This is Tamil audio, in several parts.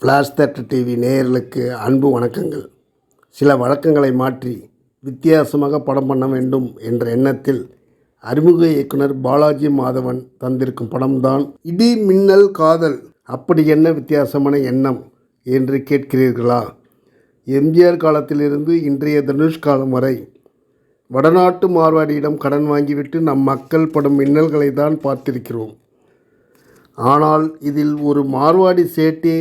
ஃப்ளாஷ் 30 டிவி நேயர்களுக்கு அன்பு வணக்கங்கள். சில வழக்கங்களை மாற்றி வித்தியாசமாக படம் பண்ண வேண்டும் என்ற எண்ணத்தில் அறிமுக இயக்குனர் பாலாஜி மாதவன் தந்திருக்கும் படம்தான் இடி மின்னல் காதல். அப்படி என்ன வித்தியாசமான எண்ணம் என்று கேட்கிறீர்களா? எம்ஜிஆர் காலத்திலிருந்து இன்றைய தனுஷ் காலம் வரை வடநாட்டு மார்வாடியிடம் கடன் வாங்கிவிட்டு நம் மக்கள் படும் மின்னல்களை தான் பார்த்திருக்கிறோம். ஆனால் இதில் ஒரு மார்வாடி சேட்டே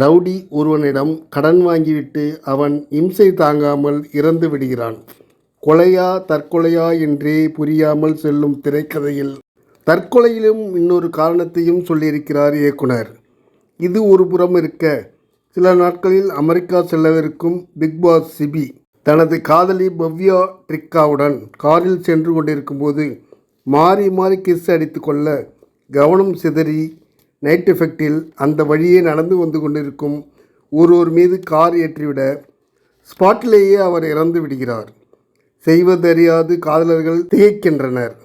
ரவுடி ஒருவனிடம் கடன் வாங்கிவிட்டு அவன் இம்சை தாங்காமல் இறந்து விடுகிறான். கொலையா தற்கொலையா என்றே புரியாமல் செல்லும் திரைக்கதையில் தற்கொலையிலும் இன்னொரு காரணத்தையும் சொல்லியிருக்கிறார் இயக்குனர். இது ஒரு புறம் இருக்க, சில நாட்களில் அமெரிக்கா செல்லவிருக்கும் பிக் பாஸ் சிபி தனது காதலி பவ்யா ட்ரிக்காவுடன் காரில் சென்று கொண்டிருக்கும் போது மாறி மாறி கிஸ் அடித்து கொள்ள கவனம் சிதறி நைட் எஃபெக்டில் அந்த வழியே நடந்து வந்து கொண்டிருக்கும் ஒருவர் மீது கார் ஏற்றிவிட ஸ்பாட்டிலேயே அவர் இறந்து விடுகிறார். செய்வதறியாது காதலர்கள் திகைக்கின்றனர்.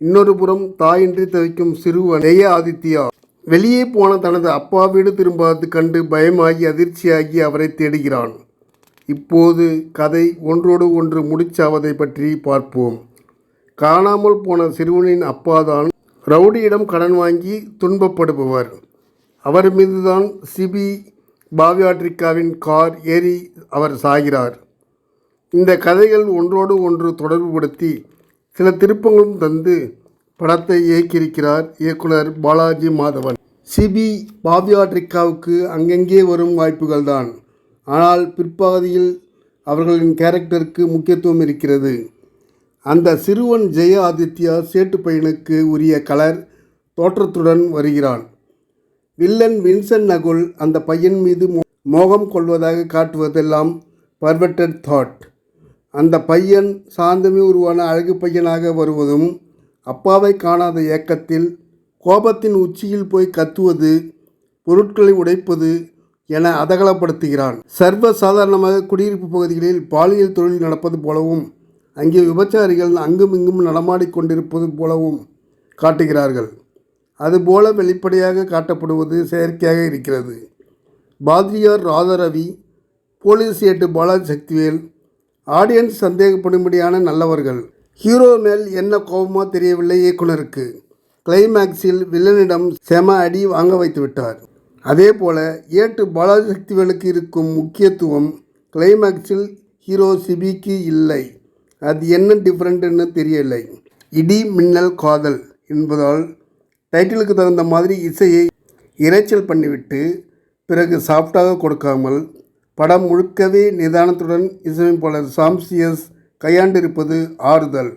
இன்னொரு புறம் தாயின்றி தவிக்கும் சிறுவன் ஜெய ஆதித்யா வெளியே போன தனது அப்பா வீடு திரும்பாது கண்டு பயமாகி அதிர்ச்சியாகி அவரை தேடுகிறான். இப்போது கதை ஒன்றோடு ஒன்று முடிச்சாவதை பற்றி பார்ப்போம். காணாமல் போன சிறுவனின் அப்பாதான் ரவுடியிடம் கடன் வாங்கி துன்பப்படுபவர். அவர் மீதுதான் சிபி பாவ்யாட்ரிக்காவின் கார் ஏறி அவர் சாகிறார். இந்த கதைகள் ஒன்றோடு ஒன்று தொடர்புபடுத்தி சில திருப்பங்களும் தந்து படத்தை இயக்கியிருக்கிறார் இயக்குனர் பாலாஜி மாதவன். சிபி பாவ்யாட்ரிக்காவுக்கு அங்கங்கே வரும் வாய்ப்புகள் தான். ஆனால் பிற்பாதியில் அவர்களின் கேரக்டருக்கு முக்கியத்துவம் இருக்கிறது. அந்த சிறுவன் ஜெய ஆதித்யா சேட்டு பையனுக்கு உரிய கலர் தோற்றத்துடன் வருகிறான். வில்லன் வின்சென்ட் நகுல் அந்த பையன் மீது மோகம் கொள்வதாக காட்டுவதெல்லாம் பர்வெட்டட் தாட். அந்த பையன் சாந்தமே உருவான அழகு பையனாக வருவதும் அப்பாவை காணாத ஏக்கத்தில் கோபத்தின் உச்சியில் போய் கத்துவது, பொருட்களை உடைப்பது என அதகலப்படுத்துகிறான். சர்வ சாதாரணமாக குடியிருப்பு பகுதிகளில் பாலியல் தொழில் நடப்பது போலவும் அங்கே விபச்சாரிகள் அங்கும் இங்கும் நடமாடிக்கொண்டிருப்பது போலவும் காட்டுகிறார்கள். அதுபோல வெளிப்படையாக காட்டப்படுவது செயற்கையாக இருக்கிறது. பாத்ரியார் ராதாரவி, போலீஸ் ஏட்டு பாலாஜி சக்திவேல் ஆடியன்ஸ் சந்தேகப்படும்படியான நல்லவர்கள். ஹீரோ மேல் என்ன கோபமோ தெரியவில்லை இயக்குனருக்கு. கிளைமேக்ஸில் வில்லனிடம் செம அடி வாங்க வைத்து விட்டார். அதே போல ஏட்டு பாலாஜி சக்திவேலுக்கு இருக்கும் முக்கியத்துவம் கிளைமேக்ஸில் ஹீரோ சிபிக்கு இல்லை. அது என்ன டிஃப்ரெண்ட்டுன்னு தெரியலை. இடி மின்னல் காதல் என்பதால் டைட்டிலுக்கு தகுந்த மாதிரி இசையை இரைச்சல் பண்ணிவிட்டு பிறகு சாஃப்டாக கொடுக்காமல் படம் முழுக்கவே நிதானத்துடன் இசையமைப்பாளர் சாம்சியஸ் கையாண்டிருப்பது ஆறுதல்.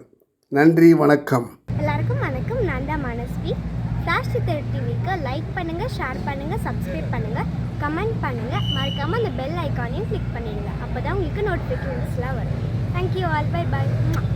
நன்றி, வணக்கம். எல்லாருக்கும் வணக்கம். நான் தான் மனஸ்வி. ஃப்ளாஷ் 30 டிவிக்கு லைக் பண்ணுங்கள், ஷேர் பண்ணுங்கள், சப்ஸ்கிரைப் பண்ணுங்கள், கமெண்ட் பண்ணுங்கள். மறக்காமல் அந்த பெல் ஐக்கானையும் கிளிக் பண்ணிடுங்க. அப்போ தான் உங்களுக்கு நோட்டிஃபிகேஷன்ஸ்லாம் வரும். Thank you all. Bye bye.